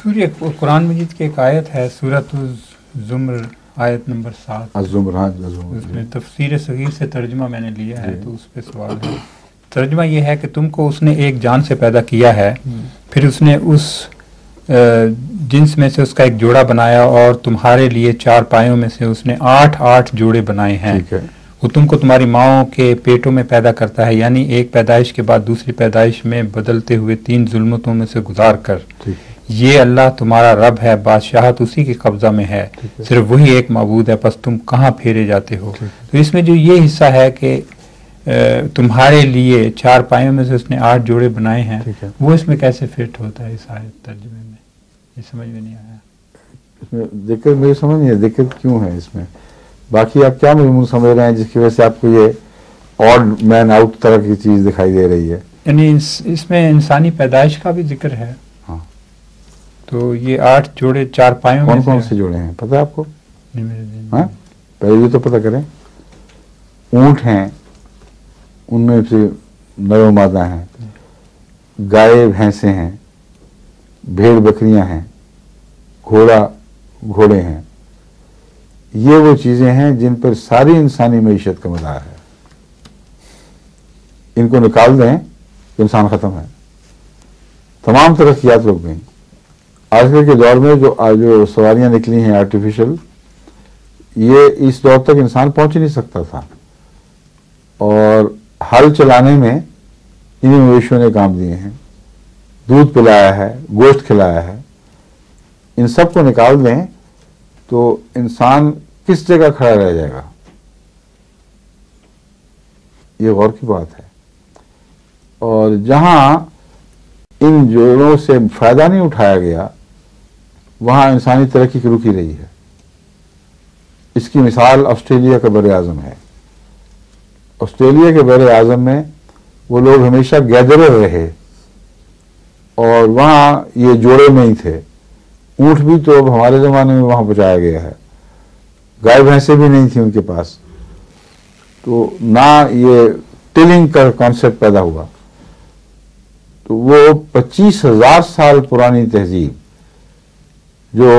سورہ قرآن مجید کی ایک آیت ہے سورۃ الزمر آیت نمبر 7. الزمر، ہاں اس میں تفسیر صغیر سے ترجمہ میں نے لیا ہے تو اس پہ سوال ہے. ترجمہ یہ ہے کہ تم کو اس نے ایک جان سے پیدا کیا ہے، پھر اس نے اس جنس میں سے اس کا ایک جوڑا بنایا اور تمہارے لیے 4 پایوں میں سے اس نے 8 جوڑے بنائے ہیں. وہ تم کو تمہاری ماؤں کے پیٹوں میں پیدا کرتا ہے، یعنی ایک پیدائش کے بعد دوسری پیدائش میں بدلتے ہوئے 3 ظلمتوں میں سے گزار کر. یہ اللہ تمہارا رب ہے، بادشاہت اسی کے قبضہ میں ہے، صرف وہی ایک معبود ہے، پس تم کہاں پھیرے جاتے ہو. تو اس میں جو یہ حصہ ہے کہ تمہارے لیے 4 پایوں میں سے اس نے 8 جوڑے بنائے ہیں، وہ اس میں کیسے فٹ ہوتا ہے اس آیت ترجمے میں؟ یہ سمجھ میں نہیں آیا. اس میں ذکر میری سمجھ نہیں ہے ذکر کیوں ہے اس میں. باقی آپ کیا مضمون سمجھ رہے ہیں جس کی وجہ سے آپ کو یہ آڈ مین آؤٹ طرح کی چیز دکھائی دے رہی ہے؟ یعنی اس میں انسانی پیدائش کا بھی ذکر ہے. ہاں تو یہ 8 جوڑے 4 پایوں میں کون سے جوڑے ہیں پتہ ہے آپ کو؟ نہیں میرے ذہن ہاں پہلے یہ تو پتہ کریں. اونٹ ہیں، ان میں سے نر و مادہ ہیں، گائے بھینسیں ہیں، بھیڑ بکریاں ہیں، گھوڑے ہیں. یہ وہ چیزیں ہیں جن پر ساری انسانی معیشت کا مدار ہے. ان کو نکال دیں تو انسان ختم ہے، تمام ترقیات رک گئیں. آج کل کے دور میں جو سواریاں نکلی ہیں آرٹیفیشل، یہ اس دور تک انسان پہنچ ہی نہیں سکتا تھا. اور ہل چلانے میں انہیں مویشیوں نے کام دیے ہیں، دودھ پلایا ہے، گوشت کھلایا ہے. ان سب کو نکال دیں تو انسان کس جگہ کھڑا رہ جائے گا؟ یہ غور کی بات ہے. اور جہاں ان جوڑوں سے فائدہ نہیں اٹھایا گیا وہاں انسانی ترقی کی رکی رہی ہے. اس کی مثال آسٹریلیا کا بر اعظم ہے. آسٹریلیا کے بر اعظم میں وہ لوگ ہمیشہ گیدرر رہے اور وہاں یہ جوڑے نہیں تھے. اونٹ بھی تو اب ہمارے زمانے میں وہاں پہنچایا گیا ہے، گائے بھینسیں بھی نہیں تھیں ان کے پاس. تو نہ یہ ٹلنگ کا کانسیپٹ پیدا ہوا. تو وہ 25,000 سال پرانی تہذیب جو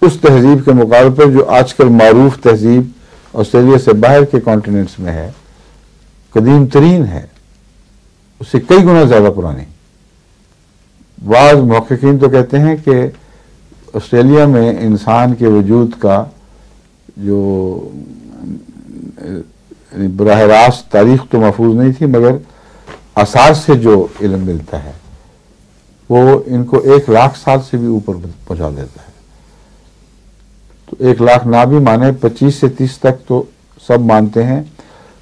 اس تہذیب کے مقابلے پر جو آج کل معروف تہذیب آسٹریلیا سے باہر کے کانٹیننٹس میں ہے، قدیم ترین ہے، اس سے کئی گنا زیادہ پرانی. بعض محققین تو کہتے ہیں کہ آسٹریلیا میں انسان کے وجود کا جو براہ راست تاریخ تو محفوظ نہیں تھی مگر آثار سے جو علم ملتا ہے وہ ان کو 1,00,000 سال سے بھی اوپر پہنچا دیتا ہے. تو 1,00,000 نہ بھی مانے 25 سے 30 تک تو سب مانتے ہیں،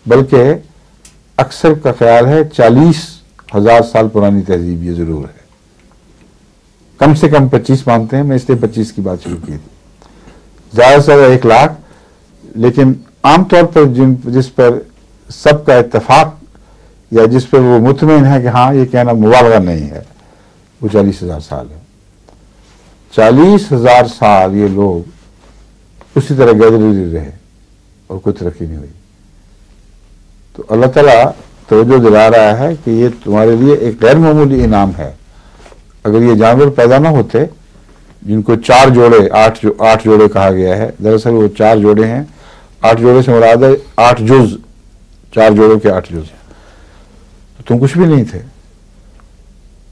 بلکہ اکثر کا خیال ہے 40,000 سال پرانی تہذیب یہ ضرور ہے. کم سے کم 25 مانتے ہیں، میں اس لیے 25 کی بات شروع کی تھی. زیادہ سے زیادہ 1,00,000، لیکن عام طور پر جس پر سب کا اتفاق یا جس پر وہ مطمئن ہے کہ ہاں یہ کہنا مبالغہ نہیں ہے، وہ 40,000 سال ہے. 40,000 سال یہ لوگ اسی طرح گیدری رہے اور کوئی ترقی نہیں ہوئی. تو اللہ تعالیٰ توجہ دلا رہا ہے کہ یہ تمہارے لیے ایک غیر معمولی انعام ہے. اگر یہ جانور پیدا نہ ہوتے جن کو 4 جوڑے 8 جوڑے کہا گیا ہے، دراصل وہ 4 جوڑے ہیں. 8 جوڑے سے مراد ہے 8 جز، 4 جوڑوں کے 8 جز. تو تم کچھ بھی نہیں تھے.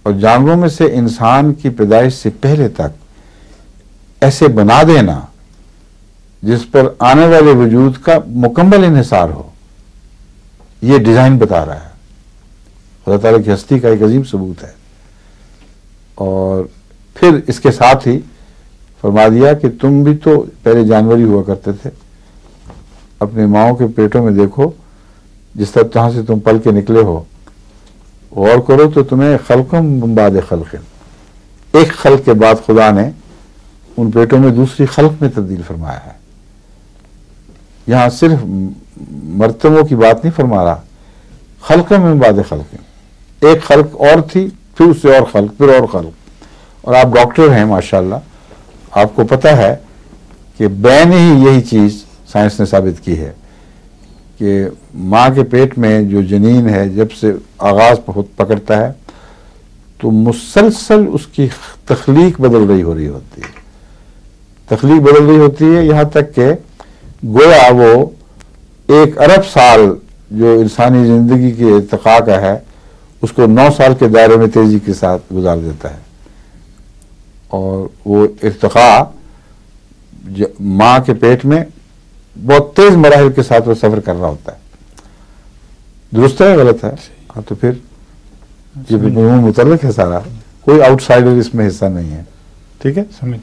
اور جانوروں میں سے انسان کی پیدائش سے پہلے تک ایسے بنا دینا جس پر آنے والے وجود کا مکمل انحصار ہو، یہ ڈیزائن بتا رہا ہے. خدا تعالیٰ کی ہستی کا ایک عظیم ثبوت ہے. اور پھر اس کے ساتھ ہی فرما دیا کہ تم بھی تو پہلے جانور ہی ہوا کرتے تھے. اپنے ماؤں کے پیٹوں میں دیکھو جس طرح جہاں سے تم پل کے نکلے ہو، غور کرو تو تمہیں خلقم من بعد خلق، ایک خلق کے بعد خدا نے ان پیٹوں میں دوسری خلق میں تبدیل فرمایا ہے. یہاں صرف مرتبوں کی بات نہیں فرما رہا، خلقم من بعد خلق، ایک خلق اور تھی پھر اس سے اور خلق پھر اور خلق. اور آپ ڈاکٹر ہیں ماشاءاللہ، آپ کو پتہ ہے کہ بین ہی یہی چیز سائنس نے ثابت کی ہے کہ ماں کے پیٹ میں جو جنین ہے جب سے آغاز پکڑتا ہے تو مسلسل اس کی تخلیق بدل رہی ہوتی ہے، تخلیق بدل رہی ہوتی ہے، یہاں تک کہ گویا وہ 1 ارب سال جو انسانی زندگی کے ارتقاء کا ہے اس کو 9 سال کے دائرے میں تیزی کے ساتھ گزار دیتا ہے، اور وہ ارتقاء ماں کے پیٹ میں بہت تیز مراحل کے ساتھ وہ سفر کر رہا ہوتا ہے. درست ہے غلط ہے؟ ہاں، تو پھر یہ متعلق ہے سارا، کوئی آؤٹ سائڈر اس میں حصہ نہیں ہے. ٹھیک ہے. سمجھ